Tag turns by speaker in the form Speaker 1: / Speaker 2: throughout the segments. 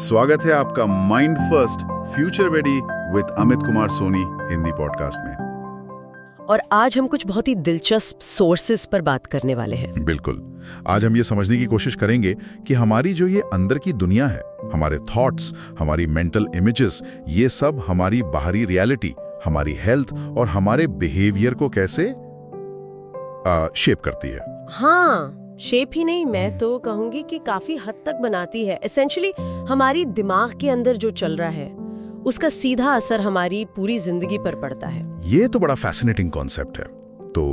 Speaker 1: स्वागत है आपका mind first future ready with Amit Kumar Soni Hindi podcast में।
Speaker 2: और आज हम कुछ बहुत ही दिलचस्प सोर्सेस पर बात करने वाले हैं।
Speaker 1: बिल्कुल, आज हम ये समझने की कोशिश करेंगे कि हमारी जो ये अंदर की दुनिया है, हमारे थॉट्स, हमारी मेंटल इमेजेस, ये सब हमारी बाहरी रियलिटी, हमारी हेल्थ और हमारे बिहेवियर को कैसे शेप करती है।
Speaker 2: हाँ, शेप ही नहीं, मैं तो कहूंगी कि काफी हद तक बनाती है। एसेंशियली हमारी दिमाग के अंदर जो चल रहा है उसका सीधा असर हमारी पूरी जिंदगी पर पड़ता है।
Speaker 1: ये तो बड़ा फैसिनेटिंग कॉन्सेप्ट है। तो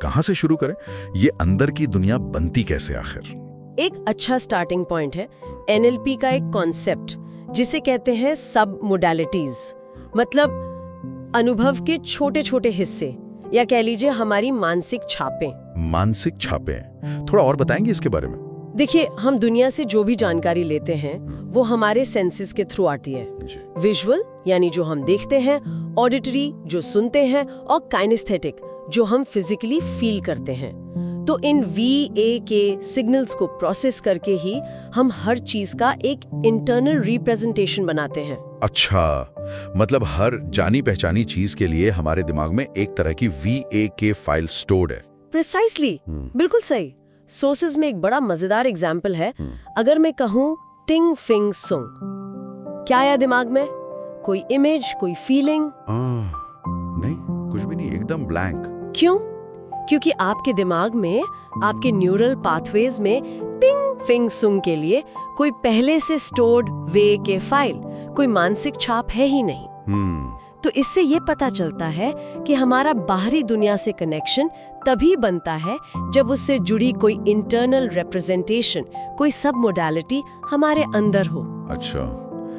Speaker 1: कहां से शुरू करें? ये अंदर की दुनिया बनती कैसे आखिर?
Speaker 2: एक अच्छा स्टार्टिंग पॉइंट है एनएलपी का एक कॉन्सेप्ट जिसे कहते हैं सब मोडालिटीज, मतलब अनुभव के छोटे छोटे हिस्से, या कह लीजिए हमारी मानसिक छापें।
Speaker 1: मानसिक छापें, थोड़ा और बताएंगे इसके बारे में?
Speaker 2: देखिए, हम दुनिया से जो भी जानकारी लेते हैं वो हमारे सेंसेस के थ्रू आती है। विजुअल यानी जो हम देखते हैं, ऑडिटरी जो सुनते हैं, और काइनेस्थेटिक जो हम फिजिकली फील करते हैं। तो इन VA के सिग्नल्स को प्रोसेस करके ही हम हर चीज का एक इंटरनल रिप्रेजेंटेशन बनाते हैं।
Speaker 1: अच्छा, मतलब हर जानी पहचानी चीज के लिए हमारे दिमाग में एक तरह की VA फाइल स्टोर्ड है।
Speaker 2: प्रिसाइसली, बिल्कुल सही। सोर्सेज में एक बड़ा मजेदार एग्जाम्पल है। अगर मैं कहूँ टिंग फिंग सुंग, क्या आया दिमाग में? कोई इमेज, कोई फीलिंग?
Speaker 1: नहीं, कुछ भी नहीं, एकदम ब्लैंक।
Speaker 2: क्यों? क्योंकि आपके दिमाग में, आपके न्यूरल पाथवेज में टिंग फिंग सुंग के लिए कोई पहले से स्टोर्ड वे के फाइल, कोई मानसिक छाप है ही नहीं। तो इससे ये पता चलता है कि हमारा बाहरी दुनिया से कनेक्शन तभी बनता है जब उससे जुड़ी कोई इंटरनल रिप्रेजेंटेशन, कोई सब मोडालिटी हमारे अंदर हो।
Speaker 1: अच्छा,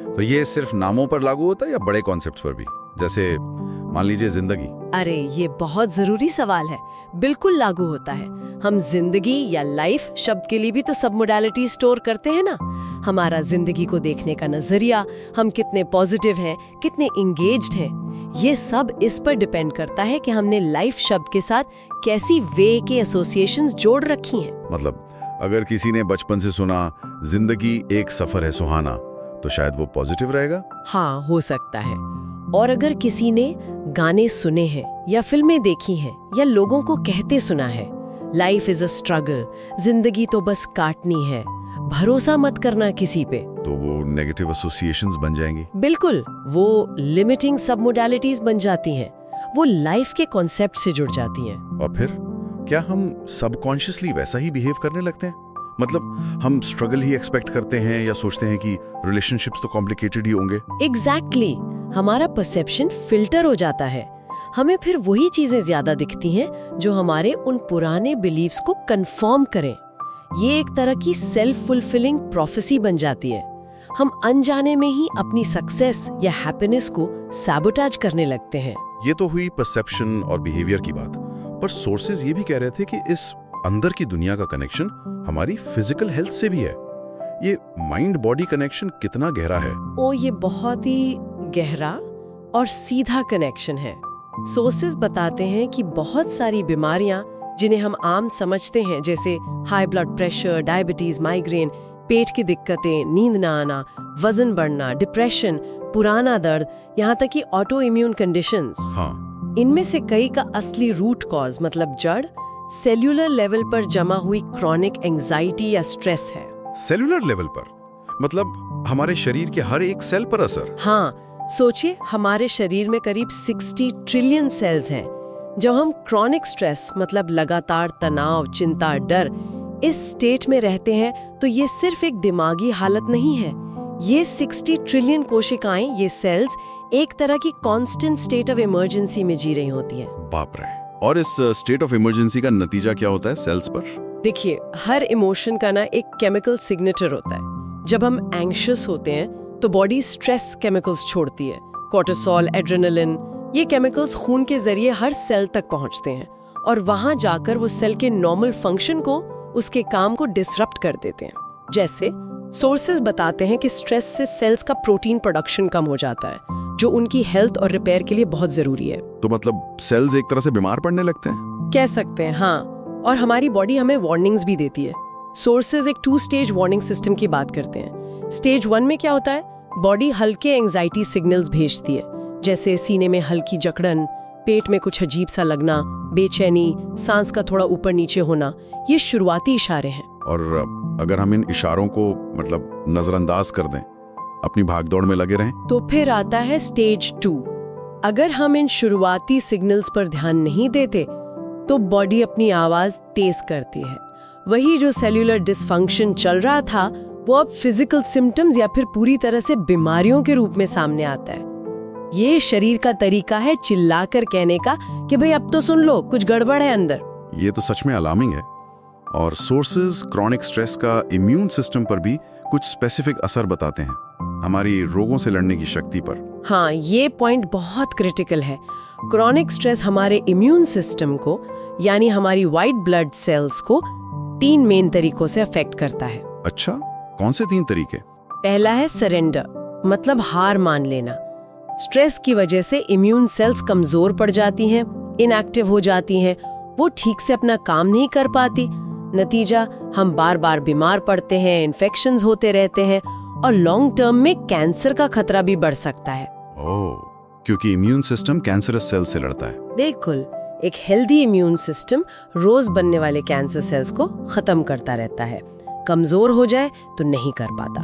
Speaker 1: तो ये सिर्फ नामों पर लागू होता है या बड़े कॉन्सेप्ट्स पर भी, जैसे मान लीजिए जिंदगी?
Speaker 2: अरे, ये बहुत जरूरी सवाल है। बिल्कुल लागू होता है। हम जिंदगी या लाइफ शब्द के लिए भी तो सब मोडालिटी स्टोर करते हैं ना। हमारा जिंदगी को देखने का नजरिया, हम कितने पॉजिटिव हैं, कितने इंगेज्ड हैं, ये सब इस पर डिपेंड करता है कि हमने लाइफ शब्द के साथ कैसी वे के एसोसिएशंस जोड़ रखी हैं।
Speaker 1: मतलब अगर किसी ने बचपन से सुना जिंदगी एक सफर है सुहाना, तो शायद वो पॉजिटिव रहेगा।
Speaker 2: हाँ, हो सकता है। और अगर किसी ने गाने सुने हैं या फिल्में देखी हैं या लोगों को कहते सुना है, लाइफ इज अ स्ट्रगल, जिंदगी तो बस काटनी है, भरोसा मत करना किसी पे,
Speaker 1: तो वो नेगेटिव एसोसिएशंस बन जाएंगे।
Speaker 2: बिल्कुल, वो लिमिटिंग सब मोडालिटीज बन जाती हैं। वो लाइफ के कॉन्सेप्ट से जुड़ जाती हैं।
Speaker 1: और फिर क्या हम सबकॉन्शियसली वैसा ही बिहेव करने लगते हैं? मतलब हम स्ट्रगल ही एक्सपेक्ट करते हैं या सोचते हैं कि रिलेशनशिप्स तो कॉम्प्लिकेटेड ही होंगे?
Speaker 2: एग्जैक्टली, हमारा परसेप्शन फिल्टर हो जाता है। हमें फिर वही चीजें ज्यादा दिखती हैं जो हमारे उन पुराने बिलीव्स को कंफर्म करें। ये एक तरह की सेल्फ फुलफिलिंग प्रोफेसी बन जाती है। हम अनजाने में ही अपनी सक्सेस या हैप्पीनेस को सैबोटेज करने लगते हैं।
Speaker 1: ये तो हुई परसेप्शन और बिहेवियर की बात, पर सोर्सेज ये भी कह रहे थे कि इस अंदर की दुनिया का कनेक्शन हमारी फिजिकल हेल्थ से भी है। ये माइंड बॉडी कनेक्शन कितना गहरा है?
Speaker 2: ओ, ये बहुत ही गहरा और सीधा कनेक्शन है। सोर्सेज बताते हैं कि बहुत सारी बीमारियां जिन्हें हम आम समझते हैं, जैसे high blood pressure, diabetes, migraine, पेट की दिक्कतें, नींद ना आना, वजन बढ़ना, डिप्रेशन, पुराना दर्द, यहाँ तक कि ऑटो इम्यून कंडीशंस,
Speaker 1: हाँ,
Speaker 2: इनमें से कई का असली रूट कॉज, मतलब जड़, सेल्यूलर लेवल पर जमा हुई क्रॉनिक एंजाइटी या स्ट्रेस है।
Speaker 1: सेल्यूलर लेवल पर मतलब हमारे शरीर के हर एक सेल पर असर?
Speaker 2: हाँ, सोचिए, हमारे शरीर में करीब 60 ट्रिलियन सेल्स हैं। जब हम क्रॉनिक स्ट्रेस, मतलब लगातार तनाव, चिंता, डर, इस स्टेट में रहते हैं, तो ये सिर्फ एक दिमागी हालत नहीं है। ये 60 ट्रिलियन कोशिकाएं, ये सेल्स, एक तरह की कांस्टेंट स्टेट ऑफ इमरजेंसी में जी रही होती हैं।
Speaker 1: बाप रे! और इस स्टेट ऑफ इमरजेंसी का नतीजा क्या होता है सेल्स पर?
Speaker 2: देखिए, हर इमोशन का ना एक केमिकल सिग्नेचर होता है। जब हम एंग्शियस होते हैं तो बॉडी स्ट्रेस केमिकल्स छोड़ती है, कोर्टिसोल, एड्रेनलिन। ये केमिकल्स खून के जरिए हर सेल तक पहुंचते हैं और वहां जाकर वो सेल के नॉर्मल फंक्शन को, उसके काम को डिसरप्ट कर देते हैं। जैसे सोर्सेज बताते हैं कि स्ट्रेस से सेल्स का प्रोटीन प्रोडक्शन कम हो जाता है, जो उनकी हेल्थ और रिपेयर के लिए बहुत जरूरी है।
Speaker 1: तो मतलब सेल्स एक तरह से बीमार पड़ने लगते हैं?
Speaker 2: कह सकते हैं, हाँ। और हमारी बॉडी हमें वार्निंग्स भी देती है। सोर्सेज एक 2 स्टेज वार्निंग सिस्टम की बात करते हैं। स्टेज 1 में क्या होता है? बॉडी हल्के एंजाइटी सिग्नल्स भेजती है, जैसे सीने में हल्की जकड़न, पेट में कुछ अजीब सा लगना, बेचैनी, सांस का थोड़ा ऊपर नीचे होना। ये शुरुआती इशारे हैं।
Speaker 1: और अगर हम इन इशारों को नजरअंदाज कर दें, अपनी भागदौड़ में लगे रहें,
Speaker 2: तो फिर आता है स्टेज 2। अगर हम इन शुरुआती सिग्नल्स पर ध्यान नहीं देते तो बॉडी अपनी आवाज तेज करती है। वही जो सेल्यूलर डिसफंक्शन चल रहा था वो अब फिजिकल सिम्टम्स या फिर पूरी तरह से बीमारियों के रूप में सामने आता है। ये शरीर का तरीका है चिल्लाकर कहने का कि भाई अब तो सुन लो, कुछ गड़बड़ है अंदर।
Speaker 1: ये तो सच में अलार्मिंग है। और सोर्सेज क्रॉनिक स्ट्रेस का इम्यून सिस्टम पर भी कुछ स्पेसिफिक असर बताते हैं, हमारी रोगों से लड़ने की शक्ति पर।
Speaker 2: हाँ, ये पॉइंट बहुत क्रिटिकल है। क्रॉनिक स्ट्रेस हमारे इम्यून सिस्टम को, यानी हमारी व्हाइट ब्लड सेल्स को 3 मेन तरीकों से अफेक्ट करता है।
Speaker 1: अच्छा, कौन से 3 तरीके?
Speaker 2: पहला है सरेंडर, मतलब हार मान लेना। स्ट्रेस की वजह से इम्यून सेल्स कमजोर पड़ जाती हैं, इनएक्टिव हो जाती हैं, वो ठीक से अपना काम नहीं कर पाती। नतीजा, हम बार बार बीमार पड़ते हैं, इन्फेक्शंस होते रहते हैं और लॉन्ग टर्म में कैंसर का खतरा भी बढ़ सकता है।
Speaker 1: ओह, क्योंकि इम्यून सिस्टम कैंसरस सेल से लड़ता है।
Speaker 2: बिल्कुल, एक हेल्दी इम्यून सिस्टम रोज बनने वाले कैंसर सेल्स को खत्म करता रहता है। कमजोर हो जाए तो नहीं कर पाता।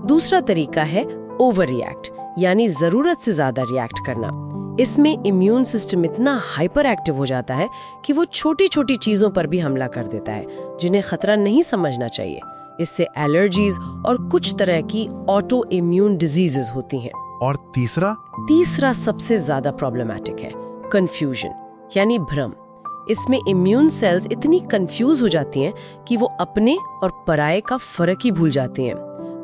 Speaker 2: दूसरा तरीका है ओवर रिएक्ट, यानी जरूरत से ज्यादा रिएक्ट करना। इसमें इम्यून सिस्टम इतना हाइपर एक्टिव हो जाता है कि वो छोटी छोटी चीजों पर भी हमला कर देता है जिन्हें खतरा नहीं समझना चाहिए। इससे एलर्जीज और कुछ तरह की ऑटो इम्यून डिजीजेस होती हैं।
Speaker 1: और तीसरा
Speaker 2: सबसे ज्यादा प्रॉब्लमैटिक है कंफ्यूजन, यानी भ्रम। इसमें इम्यून सेल्स इतनी कंफ्यूज हो जाती हैं कि वो अपने और पराये का फर्क ही भूल जाती हैं।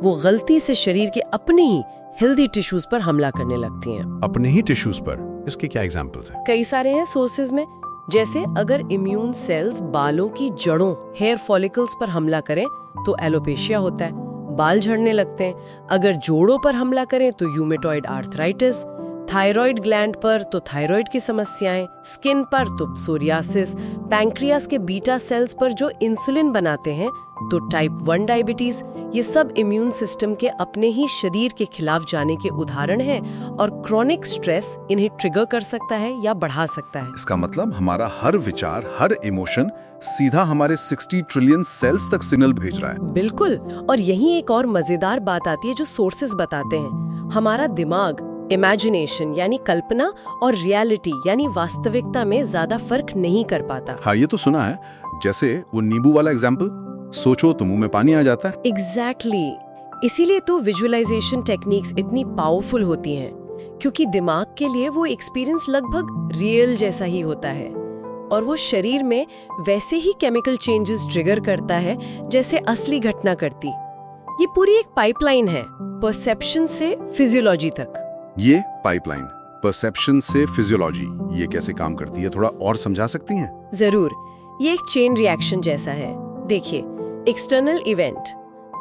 Speaker 2: वो गलती से शरीर के अपने ही हेल्दी टिश्यूज पर हमला करने लगती हैं।
Speaker 1: अपने ही टिश्यूज पर? इसके क्या एग्जांपल्स हैं?
Speaker 2: कई सारे हैं सोर्सेज में। जैसे अगर इम्यून सेल्स बालों की जड़ों, हेयर फॉलिकल्स पर हमला करें तो एलोपेशिया होता है, बाल झड़ने लगते हैं। अगर जोड़ों पर हमला करें तो यूमेटॉइड आर्थराइटिस, थायराइड ग्लैंड पर तो थायराइड की समस्याएं, स्किन पर तो सोरियासिस, पैंक्रियास के बीटा सेल्स पर जो इंसुलिन बनाते हैं तो टाइप 1 डायबिटीज। ये सब इम्यून सिस्टम के अपने ही शरीर के खिलाफ जाने के उदाहरण हैं और क्रॉनिक स्ट्रेस इन्हें ट्रिगर कर सकता है या बढ़ा सकता है।
Speaker 1: इसका मतलब हमारा हर विचार, हर इमोशन सीधा हमारे 60 ट्रिलियन सेल्स तक सिग्नल भेज रहा है।
Speaker 2: बिल्कुल। और यही एक और मजेदार बात आती है जो सोर्सेज बताते हैं। हमारा दिमाग इमेजिनेशन यानी कल्पना और रियलिटी यानी वास्तविकता में ज्यादा फर्क नहीं कर पाता।
Speaker 1: हाँ, ये तो सुना है। जैसे वो नींबू वाला एग्जाम्पल, सोचो तो मुंह में पानी आ जाता है।
Speaker 2: एग्जैक्टली। इसीलिए तो विजुअलाइजेशन टेक्निक्स इतनी पावरफुल होती हैं, क्योंकि दिमाग के लिए वो एक्सपीरियंस लगभग रियल जैसा ही होता है और वो शरीर में वैसे ही केमिकल चेंजेस ट्रिगर करता है जैसे असली घटना करती। ये पूरी एक पाइपलाइन है, परसेप्शन से फिजियोलॉजी तक।
Speaker 1: ये पाइपलाइन परसेप्शन से फिजियोलॉजी, ये कैसे काम करती है, थोड़ा और समझा सकती हैं?
Speaker 2: जरूर। ये एक चेन रिएक्शन जैसा है। देखिए, एक्सटर्नल इवेंट,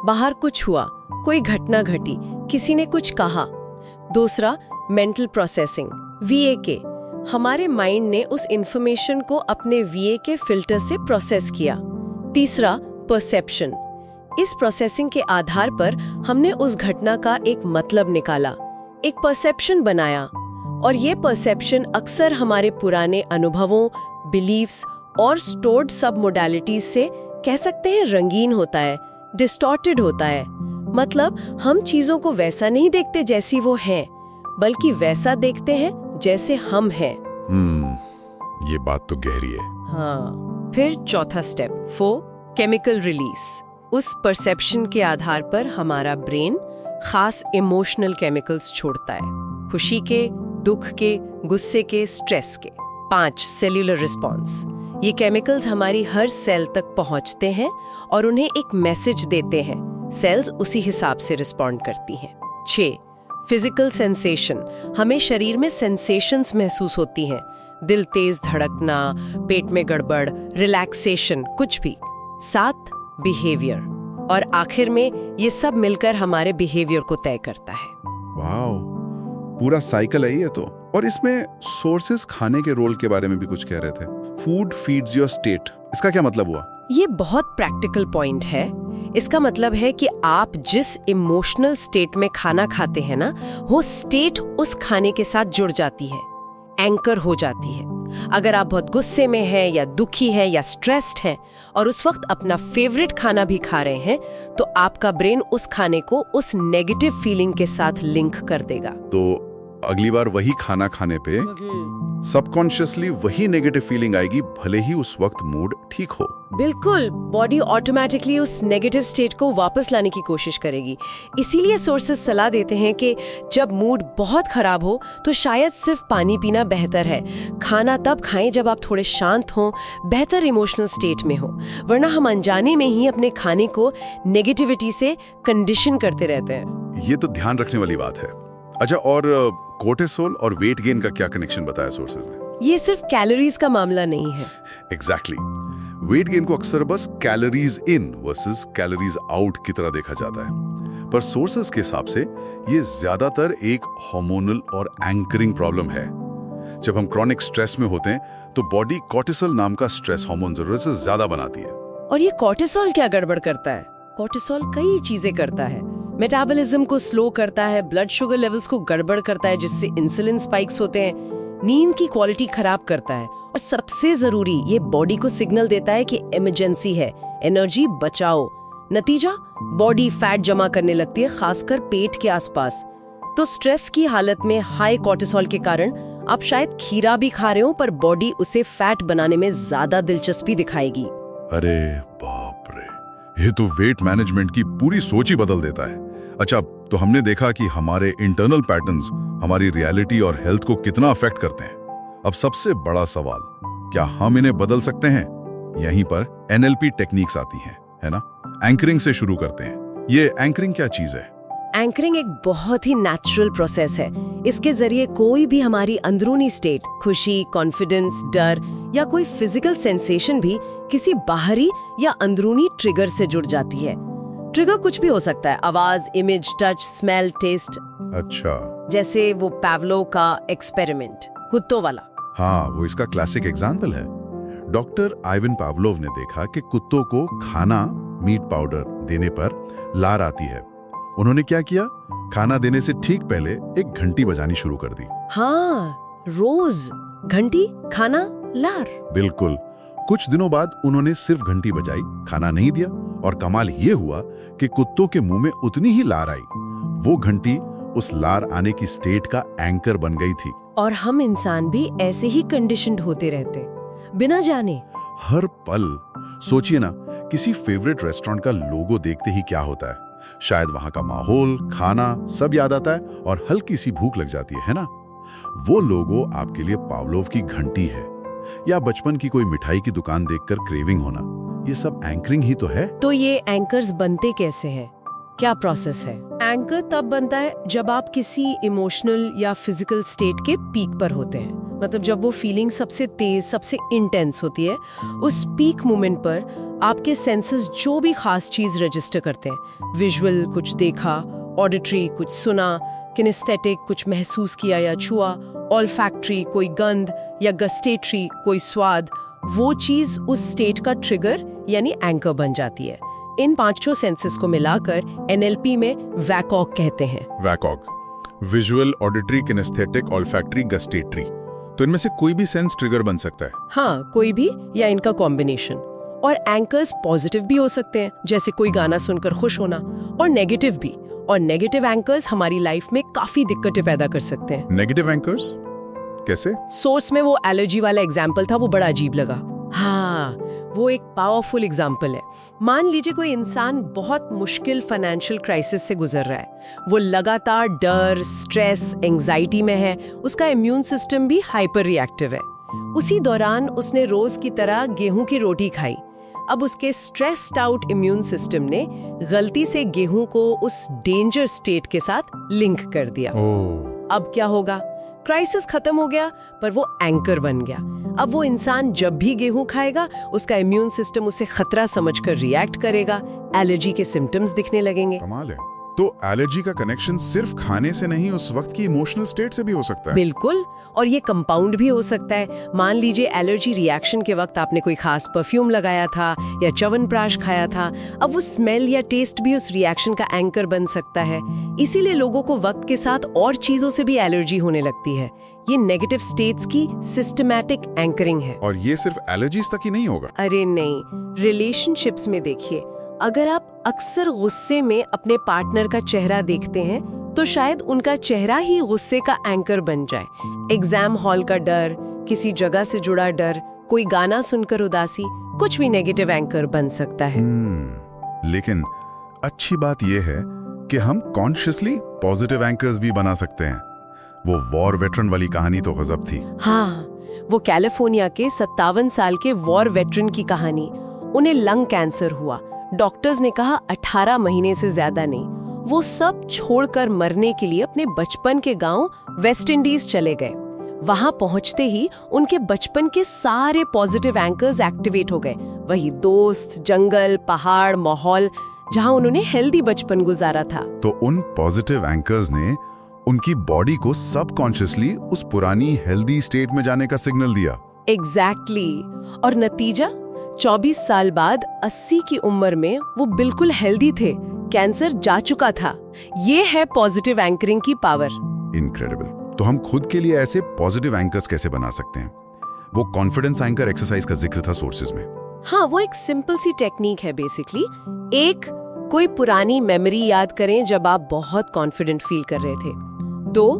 Speaker 2: बाहर कुछ हुआ, कोई घटना घटी, किसी ने कुछ कहा। दूसरा, मेंटल प्रोसेसिंग, VAK। हमारे माइंड ने उस इंफॉर्मेशन को अपने VAK फिल्टर से प्रोसेस किया। तीसरा, परसेप्शन। इस प्रोसेसिंग के आधार पर हमने उस घटना का एक मतलब निकाला, एक परसेप्शन बनाया। और ये परसेप्शन अक्सर हमारे पुराने अनुभवों, बिलीव्स और स्टोर्ड सब मोडालिटीज से कह सकते हैं रंगीन होता है, डिस्टॉर्टेड होता है। मतलब हम चीजों को वैसा नहीं देखते जैसी वो हैं, बल्कि वैसा देखते हैं जैसे हम हैं।
Speaker 1: ये बात तो गहरी है।
Speaker 2: हाँ। फिर चौथा स्टेप, केमिकल रिलीज। उस परसेप्शन के आधार पर हमारा ब्रेन खास इमोशनल केमिकल्स छोड़ता है, खुशी के, दुख के, गुस्से के, स्ट्रेस के। 5, सेल्यूलर रिस्पॉन्स। ये केमिकल्स हमारी हर सेल तक पहुंचते हैं और उन्हें एक मैसेज देते हैं। सेल्स उसी हिसाब से रिस्पॉन्ड करती हैं। 6, फिजिकल सेंसेशन। हमें शरीर में सेंसेशंस महसूस होती हैं, दिल तेज धड़कना, पेट में गड़बड़, रिलैक्सेशन, कुछ भी। 7, बिहेवियर। और आखिर में ये सब मिलकर हमारे बिहेवियर को तय करता है।
Speaker 1: वाओ, पूरा साइकिल है ये तो। और इसमें सोर्सेस खाने के रोल के बारे में भी कुछ कह रहे थे। फूड फीड्स योर स्टेट, इसका क्या मतलब हुआ?
Speaker 2: ये बहुत प्रैक्टिकल पॉइंट है। इसका मतलब है कि आप जिस इमोशनल स्टेट में खाना खाते हैं ना, वो स्टेट उस खाने के साथ जुड़ जाती है, एंकर हो जाती है। अगर आप बहुत गुस्से में हैं या दुखी हैं या स्ट्रेस्ड हैं और उस वक्त अपना फेवरेट खाना भी खा रहे हैं, तो आपका ब्रेन उस खाने को उस नेगेटिव फीलिंग के साथ लिंक कर देगा।
Speaker 1: तो अगली बार वही खाना खाने पे सबकॉन्शियसली वही नेगेटिव फीलिंग आएगी, भले ही उस वक्त मूड ठीक हो।
Speaker 2: बिल्कुल, बॉडी ऑटोमेटिकली उस नेगेटिव स्टेट को वापस लाने की कोशिश करेगी। इसीलिए सोर्सेस सलाह देते हैं कि जब मूड बहुत खराब हो तो शायद सिर्फ पानी पीना बेहतर है। खाना तब खाएं जब आप थोड़े शांत हों, बेहतर इमोशनल स्टेट में हो, वरना हम अनजाने में ही अपने खाने को नेगेटिविटी से कंडीशन करते रहते हैं।
Speaker 1: ये तो ध्यान रखने वाली बात है। अच्छा, और कोर्टिसोल और वेट गेन का क्या कनेक्शन बताया सोर्सेज ने?
Speaker 2: ये सिर्फ कैलोरीज का मामला नहीं है।
Speaker 1: एग्जैक्टली। वेट गेन को अक्सर बस calories in versus calories out की तरह देखा जाता है, पर सोर्सेज के हिसाब से ये ज्यादातर एक हार्मोनल और एंकरिंग प्रॉब्लम है। जब हम क्रॉनिक स्ट्रेस में होते हैं तो बॉडी कोर्टिसोल नाम का स्ट्रेस हार्मोन जरूरत से ज्यादा बनाती है।
Speaker 2: और ये कोर्टिसोल क्या गड़बड़ करता है? कोर्टिसोल कई चीजें करता है। मेटाबॉलिज्म को स्लो करता है, ब्लड शुगर लेवल्स को गड़बड़ करता है जिससे इंसुलिन स्पाइक्स होते हैं, नींद की क्वालिटी खराब करता है, और सबसे जरूरी ये बॉडी को सिग्नल देता है कि इमरजेंसी है, एनर्जी बचाओ। नतीजा, बॉडी फैट जमा करने लगती है, खासकर पेट के आसपास। तो स्ट्रेस की हालत में हाई कोर्टिसोल के कारण आप शायद खीरा भी खा रहे हो, पर बॉडी उसे फैट बनाने में ज्यादा दिलचस्पी दिखाएगी।
Speaker 1: अरे बाप रे, ये तो वेट मैनेजमेंट की पूरी सोच ही बदल देता है। अच्छा, तो हमने देखा कि हमारे इंटरनल पैटर्न्स हमारी रियलिटी और हेल्थ को कितना अफेक्ट करते हैं। अब सबसे बड़ा सवाल, क्या हम इन्हें बदल सकते हैं? यहीं पर एनएलपी टेक्निक्स आती हैं, है ना? एंकरिंग से शुरू करते हैं। ये एंकरिंग क्या चीज है?
Speaker 2: एंकरिंग एक बहुत ही नेचुरल प्रोसेस है। इसके जरिए कोई भी हमारी अंदरूनी स्टेट, खुशी, कॉन्फिडेंस, डर या कोई फिजिकल सेंसेशन भी किसी बाहरी या अंदरूनी ट्रिगर से जुड़ जाती है। ट्रिगर कुछ भी हो सकता है, आवाज, इमेज, टच, स्मेल, टेस्ट।
Speaker 1: अच्छा,
Speaker 2: जैसे वो पावलोव का एक्सपेरिमेंट, कुत्तों वाला।
Speaker 1: हाँ, वो इसका क्लासिक एग्जाम्पल है। डॉक्टर आइवन पावलोव ने देखा कि कुत्तों को खाना, मीट पाउडर देने पर लार आती है। उन्होंने क्या किया? खाना देने से ठीक पहले एक घंटी बजानी शुरू कर दी।
Speaker 2: हाँ, रोज घंटी, खाना, लार।
Speaker 1: बिल्कुल। कुछ दिनों बाद उन्होंने सिर्फ घंटी बजाई, खाना नहीं दिया, और कमाल ये हुआ कि कुत्तों के मुंह में उतनी ही लार आई। वो घंटी उस लार आने की स्टेट का एंकर बन गई थी।
Speaker 2: और हम इंसान भी ऐसे ही कंडीशन्ड होते रहते, बिना जाने।
Speaker 1: हर पल सोचिए ना, किसी फेवरेट रेस्टोरेंट का लोगो देखते ही क्या होता है? शायद वहां का माहौल, खाना सब याद आता है और हल्की सी भूख लग जाती है ना? वो लोगो आपके लिए पावलोव की घंटी है, या बचपन की कोई मिठाई की दुकान देखकर क्रेविंग होना, ये सब एंकरिंग ही तो है।
Speaker 2: तो ये एंकर्स बनते कैसे हैं? क्या प्रोसेस है? एंकर तब बनता है जब आप किसी इमोशनल या फिजिकल स्टेट के पीक पर होते हैं। मतलब जब वो फीलिंग सबसे तेज, सबसे इंटेंस होती है, उस पीक मोमेंट पर आपके सेंसेस जो भी खास चीज रजिस्टर करते हैं, विजुअल कुछ देखा, ऑडिटरी कुछ सुना, किनेस्थेटिक कुछ महसूस किया या छुआ, ऑल्फैक्टरी कोई गंध, या गस्टेटरी कोई स्वाद, वो चीज उस स्टेट का ट्रिगर यानी एंकर बन जाती है। इन पांचों सेंसेस को मिलाकर एनएलपी में वैकॉग कहते हैं।
Speaker 3: VAKOG, visual, auditory, kinesthetic, olfactory, gustatory. तो इनमें से कोई भी सेंस ट्रिगर बन सकता है?
Speaker 2: हाँ, कोई भी या इनका कॉम्बिनेशन। और एंकर्स पॉजिटिव भी हो सकते हैं, जैसे कोई गाना सुनकर खुश होना, और नेगेटिव भी। और नेगेटिव एंकर्स हमारी लाइफ में काफी दिक्कतें पैदा कर सकते हैं।
Speaker 3: नेगेटिव एंकर्स कैसे?
Speaker 2: सोर्स में वो एलर्जी वाला एग्जाम्पल था, वो बड़ा अजीब लगा। हाँ, वो एक पावरफुल एग्जाम्पल है। मान लीजिए कोई इंसान बहुत मुश्किल फाइनेंशियल क्राइसिस से गुजर रहा है, वो लगातार डर, स्ट्रेस, एंजाइटी में है, उसका इम्यून सिस्टम भी हाइपर रिएक्टिव है। उसी दौरान उसने रोज की तरह गेहूं की रोटी खाई। अब उसके स्ट्रेस्ड आउट इम्यून सिस्टम ने गलती से गेहूं को उस डेंजर स्टेट के साथ लिंक कर दिया। अब क्या होगा? क्राइसिस खत्म हो गया, पर वो एंकर बन गया। अब वो इंसान जब भी गेहूं खाएगा, उसका इम्यून सिस्टम उसे खतरा समझकर रिएक्ट करेगा, एलर्जी के सिम्टम्स दिखने लगेंगे।
Speaker 1: कमाल है।
Speaker 3: तो एलर्जी का कनेक्शन सिर्फ खाने से नहीं, उस वक्त की इमोशनल स्टेट से भी हो सकता है।
Speaker 2: बिल्कुल, और ये कंपाउंड भी हो सकता है। मान लीजिए एलर्जी रिएक्शन के वक्त आपने कोई खास परफ्यूम लगाया था या च्यवनप्राश खाया था, अब वो स्मेल या टेस्ट भी उस रिएक्शन का एंकर बन सकता है। इसीलिए लोगों को वक्त के साथ और चीजों से भी एलर्जी होने लगती है। ये नेगेटिव स्टेट्स की सिस्टमैटिक एंकरिंग है।
Speaker 3: और ये सिर्फ एलर्जीज तक ही नहीं होगा।
Speaker 2: अरे नहीं, रिलेशनशिप्स में देखिए, अगर आप अक्सर गुस्से में अपने पार्टनर का चेहरा देखते हैं तो शायद उनका चेहरा ही गुस्से का एंकर बन जाए। एग्जाम हॉल का डर, किसी जगह से जुड़ा डर, कोई गाना सुनकर उदासी, कुछ भी नेगेटिव एंकर बन सकता है।
Speaker 3: लेकिन अच्छी बात यह है कि हम कॉन्शियसली पॉजिटिव एंकर्स भी बना सकते हैं। वो वॉर वेटरन वाली कहानी तो गजब थी।
Speaker 2: हाँ, वो कैलिफोर्निया के 57 साल के वॉर वेटरन की कहानी। उन्हें लंग कैंसर हुआ। डॉक्टर्स ने कहा 18 महीने से ज्यादा नहीं। वो सब छोड़कर मरने के लिए अपने बचपन के गांव वेस्ट इंडीज चले गए। वहां पहुंचते ही उनके बचपन के सारे पॉजिटिव एंकर्स एक्टिवेट हो गए। वही दोस्त, जंगल, पहाड़, माहौल, जहां उन्होंने हेल्दी बचपन गुजारा था।
Speaker 3: तो उन पॉजिटिव एंकर्स ने उनकी बॉडी को सबकॉन्शियसली उस पुरानी हेल्दी स्टेट में जाने का सिग्नल दिया।
Speaker 2: एग्जैक्टली। और नतीजा, 24 साल बाद 80 की उम्र में वो बिल्कुल हेल्दी थे। कैंसर जा चुका था। ये है पॉजिटिव एंकरिंग की पावर।
Speaker 3: इनक्रेडिबल। तो हम खुद के लिए ऐसे पॉजिटिव एंकर्स कैसे बना सकते हैं? वो कॉन्फिडेंस एंकर एक्सरसाइज का जिक्र था सोर्सेज में।
Speaker 2: हाँ, वो एक सिंपल सी टेक्निक है बेसिकली। एक, कोई पुरानी मेमोरी याद करें जब आप बहुत कॉन्फिडेंट फील कर रहे थे। 2,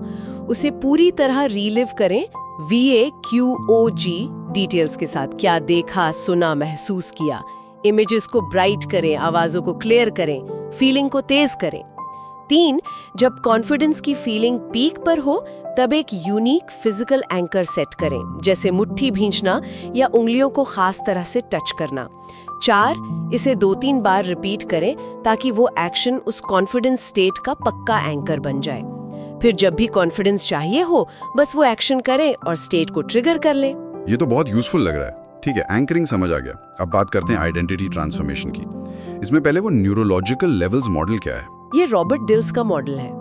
Speaker 2: उसे पूरी तरह रीलिव करें, VAQOG डिटेल्स के साथ। क्या देखा, सुना, महसूस किया। इमेजेस को ब्राइट करें, आवाजों को क्लियर करें, फीलिंग को तेज करें। 3, जब कॉन्फिडेंस की फीलिंग पीक पर हो तब एक यूनिक फिजिकल एंकर सेट करें, जैसे मुट्ठी भींचना या उंगलियों को खास तरह से टच करना। 4, इसे 2-3 बार रिपीट करें ताकि वो एक्शन उस कॉन्फिडेंस स्टेट का पक्का एंकर बन जाए। फिर जब भी कॉन्फिडेंस चाहिए हो, बस वो एक्शन करें और स्टेट को ट्रिगर कर लें।
Speaker 3: ये तो बहुत यूजफुल लग रहा है। ठीक है, एंकरिंग समझ आ गया। अब बात करते हैं आइडेंटिटी ट्रांसफॉर्मेशन की। इसमें पहले वो न्यूरोलॉजिकल लेवल्स मॉडल क्या है?
Speaker 2: ये रॉबर्ट डिल्स का मॉडल है।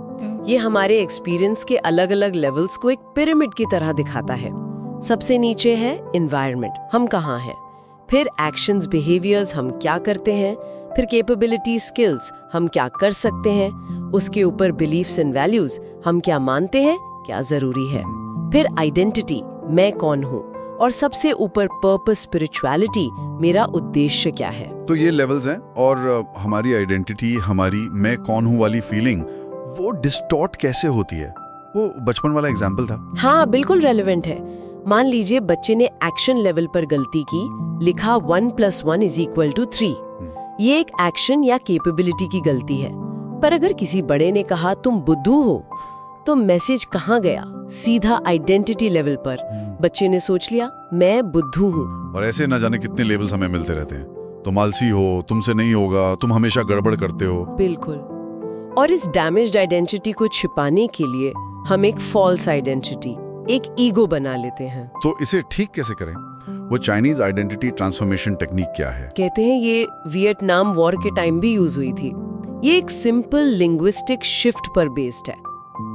Speaker 2: ये हमारे एक्सपीरियंस के अलग अलग लेवल्स को एक पिरामिड की तरह दिखाता है। सबसे नीचे है एनवायरनमेंट, हम कहाँ हैं। फिर एक्शंस, बिहेवियर्स, हम क्या करते हैं। फिर कैपेबिलिटी, स्किल्स, हम क्या कर सकते हैं। उसके ऊपर बिलीफ्स एंड वैल्यूज, हम क्या मानते हैं, क्या जरूरी है। फिर आइडेंटिटी, मैं कौन हूँ। और सबसे ऊपर पर्पस, स्पिरिचुअलिटी, मेरा उद्देश्य क्या है।
Speaker 3: तो ये लेवल्स हैं। और हमारी आइडेंटिटी, हमारी मैं कौन हूँ वाली फीलिंग, वो डिस्टॉर्ट कैसे होती है? वो बचपन वाला एग्जाम्पल था।
Speaker 2: हाँ, बिल्कुल रेलेवेंट है। मान लीजिए बच्चे ने एक्शन लेवल पर गलती की, लिखा 1 + 1 = 3। ये एक एक्शन या कैपेबिलिटी की गलती है। पर अगर किसी बड़े ने कहा तुम बुद्धू हो, तो मैसेज कहाँ गया? सीधा आइडेंटिटी लेवल पर। बच्चे ने सोच लिया मैं बुद्धू हूँ।
Speaker 3: और ऐसे न जाने कितने लेबल्स हमें मिलते रहते हैं। तुम आलसी हो, तुमसे नहीं होगा, तुम हमेशा गड़बड़ करते हो।
Speaker 2: बिल्कुल। और इस डैमेज्ड आइडेंटिटी को छिपाने के लिए हम एक फॉल्स आइडेंटिटी, एक ईगो बना लेते हैं।
Speaker 3: तो इसे ठीक कैसे करें? वो चाइनीज आइडेंटिटी ट्रांसफॉर्मेशन टेक्निक क्या है?
Speaker 2: कहते हैं ये वियतनाम वॉर के टाइम भी यूज हुई थी। ये एक सिंपल लिंग्विस्टिक शिफ्ट पर बेस्ड है।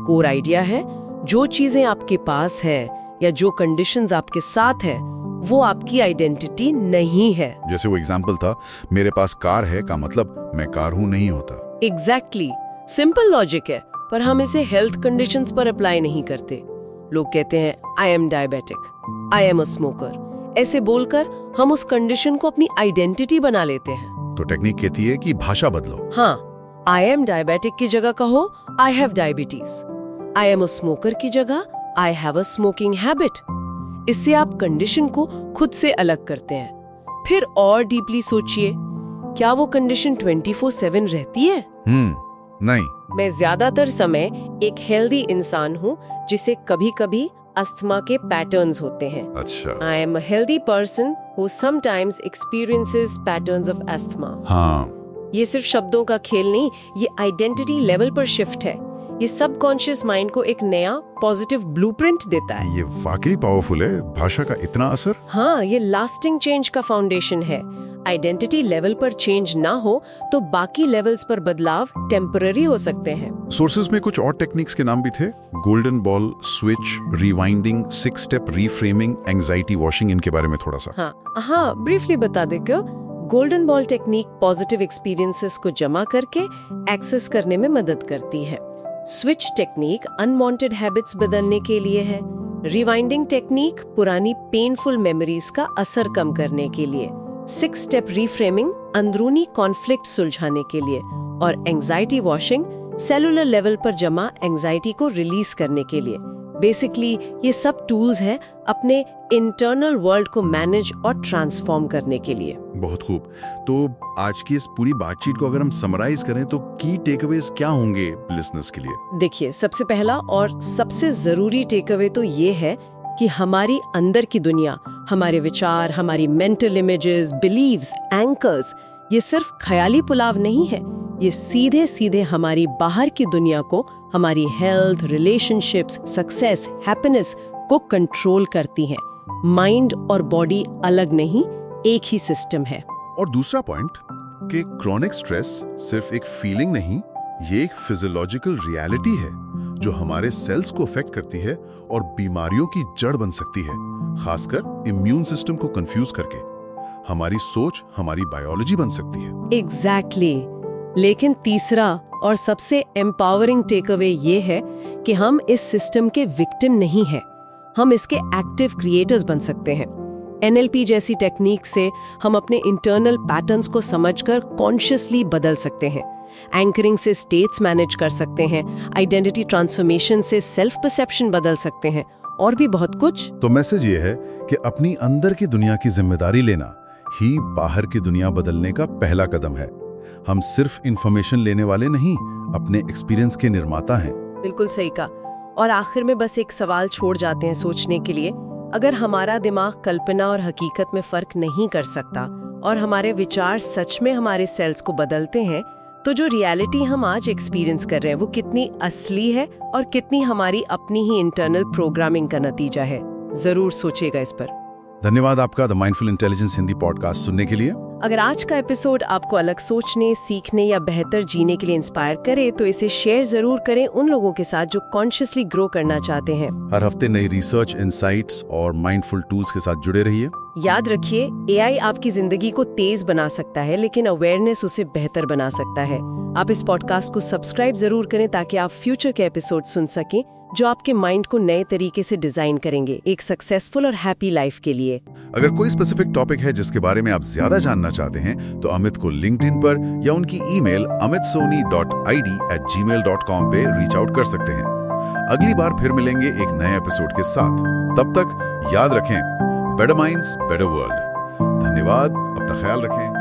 Speaker 2: कोर आइडिया है, जो चीजें आपके पास है या जो कंडीशंस आपके साथ है, वो आपकी आइडेंटिटी नहीं है।
Speaker 3: जैसे वो एग्जाम्पल था, मेरे पास कार है का मतलब मैं कार हूँ नहीं होता।
Speaker 2: एग्जैक्टली। सिंपल लॉजिक है, पर हम इसे हेल्थ कंडीशंस पर अप्लाई नहीं करते। लोग कहते हैं I am diabetic, I am a smoker. ऐसे बोलकर हम उस कंडीशन को अपनी आइडेंटिटी बना लेते हैं।
Speaker 3: तो टेक्निक कहती है कि भाषा बदलो।
Speaker 2: हाँ, आई एम डायबिटिक की जगह कहो I have diabetes. I am a smoker की जगह I have a smoking habit. इससे आप कंडीशन को खुद से अलग करते हैं। फिर और डीपली सोचिए, क्या वो कंडीशन 24/7 रहती है?
Speaker 3: नहीं।
Speaker 2: मैं ज्यादातर समय एक हेल्दी इंसान हूँ जिसे कभी कभी अस्थमा के पैटर्न्स होते हैं।
Speaker 3: अच्छा।
Speaker 2: I am a healthy person who sometimes experiences patterns of asthma.
Speaker 3: हाँ,
Speaker 2: ये सिर्फ शब्दों का खेल नहीं, ये आइडेंटिटी लेवल पर शिफ्ट है। ये सबकॉन्शियस माइंड को एक नया पॉजिटिव ब्लूप्रिंट देता है।
Speaker 3: ये वाकई पावरफुल है, भाषा का इतना असर।
Speaker 2: हाँ, ये लास्टिंग चेंज का फाउंडेशन है। आइडेंटिटी लेवल पर चेंज ना हो तो बाकी लेवल्स पर बदलाव टेम्पररी हो सकते हैं।
Speaker 3: सोर्सेज में कुछ और टेक्निक्स के नाम भी थे, golden ball, switch, rewinding, 6 step reframing, anxiety washing, इनके बारे में थोड़ा सा।
Speaker 2: हाँ, ब्रीफली बता दे क्या। Golden ball technique positive experiences को जमा करके एक्सेस करने में मदद करती है। स्विच टेक्निक अनवांटेड हैबिट्स बदलने के लिए है। रिवाइंडिंग टेक्निक पुरानी पेनफुल मेमोरीज का असर कम करने के लिए। 6 स्टेप रीफ्रेमिंग अंदरूनी कॉन्फ्लिक्ट सुलझाने के लिए। और एंजाइटी वॉशिंग सेलुलर लेवल पर जमा एंजाइटी को रिलीज करने के लिए। बेसिकली ये सब टूल्स हैं अपने इंटरनल वर्ल्ड को मैनेज और ट्रांसफॉर्म करने के लिए।
Speaker 3: बहुत खूब। तो आज की इस पूरी बातचीत को अगर हम समराइज करें तो की टेकअवेज क्या होंगे लिसनर्स के लिए? देखिए,
Speaker 2: सबसे पहला और सबसे जरूरी टेकअवे तो ये है कि हमारी अंदर की दुनिया, हमारे विचार, हमारी मेंटल इमेजेस, बिलीव्स, एंकर्स, ये सिर्फ ख्याली पुलाव नहीं है। ये सीधे सीधे हमारी बाहर की दुनिया को, हमारी हेल्थ, रिलेशनशिप्स, सक्सेस, हैप्पीनेस को कंट्रोल करती हैं। माइंड और बॉडी अलग नहीं, एक ही सिस्टम है।
Speaker 3: और दूसरा पॉइंट कि क्रॉनिक स्ट्रेस सिर्फ एक फीलिंग नहीं, ये एक फिजियोलॉजिकल रियलिटी है जो हमारे सेल्स को अफेक्ट करती है और बीमारियों की जड़ बन सकती है, खासकर इम्यून सिस्टम को कंफ्यूज करके। हमारी सोच हमारी बायोलॉजी बन सकती है।
Speaker 2: एग्जैक्टली। लेकिन तीसरा और सबसे एम्पावरिंग टेकअवे ये है कि हम इस सिस्टम के विक्टिम नहीं हैं, हम इसके एक्टिव क्रिएटर्स बन सकते हैं। NLP जैसी टेक्निक से हम अपने इंटरनल पैटर्न्स को समझकर कॉन्शियसली बदल सकते हैं। एंकरिंग से स्टेट्स मैनेज कर सकते हैं, आइडेंटिटी ट्रांसफॉर्मेशन से सेल्फ परसेप्शन बदल सकते हैं, और भी बहुत कुछ।
Speaker 3: तो मैसेज ये है कि अपनी अंदर की दुनिया की जिम्मेदारी लेना ही बाहर की दुनिया बदलने का पहला कदम है। हम सिर्फ इंफॉर्मेशन लेने वाले नहीं, अपने एक्सपीरियंस के निर्माता हैं।
Speaker 2: बिल्कुल सही कहा। और आखिर में बस एक सवाल छोड़ जाते हैं सोचने के लिए। अगर हमारा दिमाग कल्पना और हकीकत में फर्क नहीं कर सकता और हमारे विचार सच में हमारे सेल्स को बदलते हैं, तो जो रियलिटी हम आज एक्सपीरियंस कर रहे हैं वो कितनी असली है और कितनी हमारी अपनी ही इंटरनल प्रोग्रामिंग का नतीजा है। जरूर सोचिएगा इस पर।
Speaker 3: धन्यवाद आपका the mindful intelligence Hindi podcast सुनने के लिए।
Speaker 2: अगर आज का एपिसोड आपको अलग सोचने, सीखने या बेहतर जीने के लिए इंस्पायर करे तो इसे शेयर जरूर करें उन लोगों के साथ जो कॉन्शियसली ग्रो करना चाहते हैं।
Speaker 3: हर हफ्ते नई रिसर्च, इंसाइट्स और माइंडफुल टूल्स के साथ जुड़े रहिए।
Speaker 2: याद रखिए, AI आपकी जिंदगी को तेज बना सकता है, लेकिन अवेयरनेस उसे बेहतर बना सकता है। आप इस पॉडकास्ट को सब्सक्राइब जरूर करें ताकि आप फ्यूचर के एपिसोड सुन सकें जो आपके माइंड को नए तरीके से डिजाइन करेंगे एक सक्सेसफुल और हैप्पी लाइफ के लिए।
Speaker 3: अगर कोई स्पेसिफिक टॉपिक है जिसके बारे में आप ज्यादा जानना चाहते हैं तो अमित को लिंक्डइन पर या उनकी ईमेल amitsoni.id@gmail.com पे रीच आउट कर सकते हैं। अगली बार फिर मिलेंगे एक नए एपिसोड के साथ। तब तक याद रखें, बेटर माइंड्स बेटर वर्ल्ड। धन्यवाद, अपना ख्याल रखें।